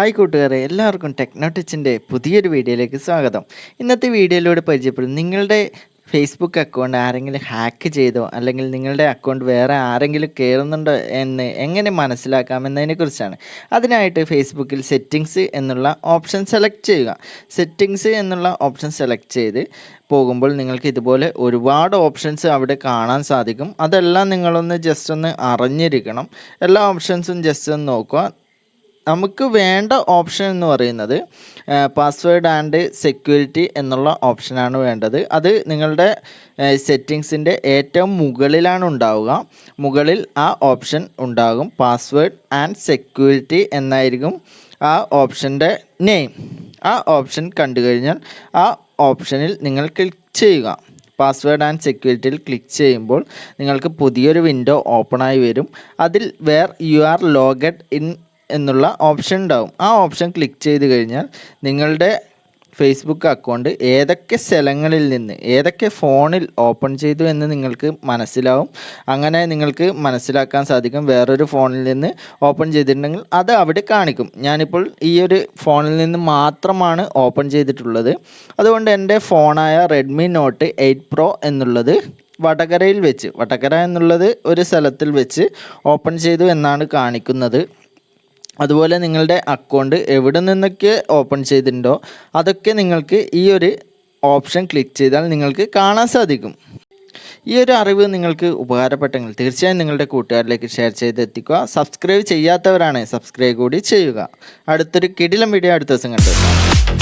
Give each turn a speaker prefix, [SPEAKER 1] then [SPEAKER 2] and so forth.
[SPEAKER 1] Hi കൂട്ടുകാരെ, എല്ലാവർക്കും techno ടിച്ചിൻ്റെ പുതിയൊരു വീഡിയോയിലേക്ക് സ്വാഗതം. ഇന്നത്തെ വീഡിയോയിലൂടെ പരിചയപ്പെടും നിങ്ങളുടെ ഫേസ്ബുക്ക് അക്കൗണ്ട് ആരെങ്കിലും ഹാക്ക് ചെയ്തോ അല്ലെങ്കിൽ നിങ്ങളുടെ അക്കൗണ്ട് വേറെ ആരെങ്കിലും കയറുന്നുണ്ടോ എന്ന് എങ്ങനെ മനസ്സിലാക്കാമെന്നതിനെക്കുറിച്ചാണ്. അതിനായിട്ട് ഫേസ്ബുക്കിൽ സെറ്റിങ്സ് എന്നുള്ള ഓപ്ഷൻ സെലക്ട് ചെയ്യുക. സെറ്റിങ്സ് എന്നുള്ള ഓപ്ഷൻ സെലക്ട് ചെയ്ത് പോകുമ്പോൾ നിങ്ങൾക്ക് ഇതുപോലെ ഒരുപാട് ഓപ്ഷൻസ് അവിടെ കാണാൻ സാധിക്കും. അതെല്ലാം നിങ്ങളൊന്ന് ജസ്റ്റ് ഒന്ന് അറിഞ്ഞിരിക്കണം. എല്ലാ ഓപ്ഷൻസും ജസ്റ്റ് ഒന്ന് നോക്കുക. നമുക്ക് വേണ്ട ഓപ്ഷൻ എന്ന് പറയുന്നത് പാസ്വേഡ് ആൻഡ് സെക്യൂരിറ്റി എന്നുള്ള ഓപ്ഷനാണ് വേണ്ടത്. അത് നിങ്ങളുടെ സെറ്റിങ്സിൻ്റെ ഏറ്റവും മുകളിലാണ് ഉണ്ടാവുക. മുകളിൽ ആ ഓപ്ഷൻ ഉണ്ടാകും. പാസ്വേഡ് ആൻഡ് സെക്യൂരിറ്റി എന്നായിരിക്കും ആ ഓപ്ഷൻ്റെ നെയിം. ആ ഓപ്ഷൻ കണ്ടു കഴിഞ്ഞാൽ ആ ഓപ്ഷനിൽ നിങ്ങൾ ക്ലിക്ക് ചെയ്യുക. പാസ്വേഡ് ആൻഡ് സെക്യൂരിറ്റിയിൽ ക്ലിക്ക് ചെയ്യുമ്പോൾ നിങ്ങൾക്ക് പുതിയൊരു വിൻഡോ ഓപ്പണായി വരും. അതിൽ where you are logged in എന്നുള്ള ഓപ്ഷൻ ഉണ്ടാവും. ആ ഓപ്ഷൻ ക്ലിക്ക് ചെയ്ത് കഴിഞ്ഞാൽ നിങ്ങളുടെ ഫേസ്ബുക്ക് അക്കൗണ്ട് ഏതൊക്കെ സ്ഥലങ്ങളിൽ നിന്ന് ഏതൊക്കെ ഫോണിൽ ഓപ്പൺ ചെയ്തു എന്ന് നിങ്ങൾക്ക് മനസ്സിലാവും. അങ്ങനെ നിങ്ങൾക്ക് മനസ്സിലാക്കാൻ സാധിക്കും. വേറൊരു ഫോണിൽ നിന്ന് ഓപ്പൺ ചെയ്തിട്ടുണ്ടെങ്കിൽ അത് അവിടെ കാണിക്കും. ഞാനിപ്പോൾ ഈ ഒരു ഫോണിൽ നിന്ന് മാത്രമാണ് ഓപ്പൺ ചെയ്തിട്ടുള്ളത്. അതുകൊണ്ട് എൻ്റെ ഫോണായ റെഡ്മി നോട്ട് 8 പ്രോ എന്നുള്ളത് വടകര എന്നുള്ളത് ഒരു സ്ഥലത്തിൽ വെച്ച് ഓപ്പൺ ചെയ്തു എന്നാണ് കാണിക്കുന്നത്. അതുപോലെ നിങ്ങളുടെ അക്കൗണ്ട് എവിടെ നിന്നൊക്കെ ഓപ്പൺ ചെയ്തിട്ടുണ്ടോ അതൊക്കെ നിങ്ങൾക്ക് ഈ ഒരു ഓപ്ഷൻ ക്ലിക്ക് ചെയ്താൽ നിങ്ങൾക്ക് കാണാൻ സാധിക്കും. ഈ ഒരു അറിവ് നിങ്ങൾക്ക് ഉപകാരപ്പെട്ടെങ്കിൽ തീർച്ചയായും നിങ്ങളുടെ കൂട്ടുകാരിലേക്ക് ഷെയർ ചെയ്ത് എത്തിക്കുക. സബ്സ്ക്രൈബ് ചെയ്യാത്തവരാണ് സബ്സ്ക്രൈബ് കൂടി ചെയ്യുക. അടുത്തൊരു കിടിലം വീഡിയോ അടുത്ത ദിവസം കണ്ടു.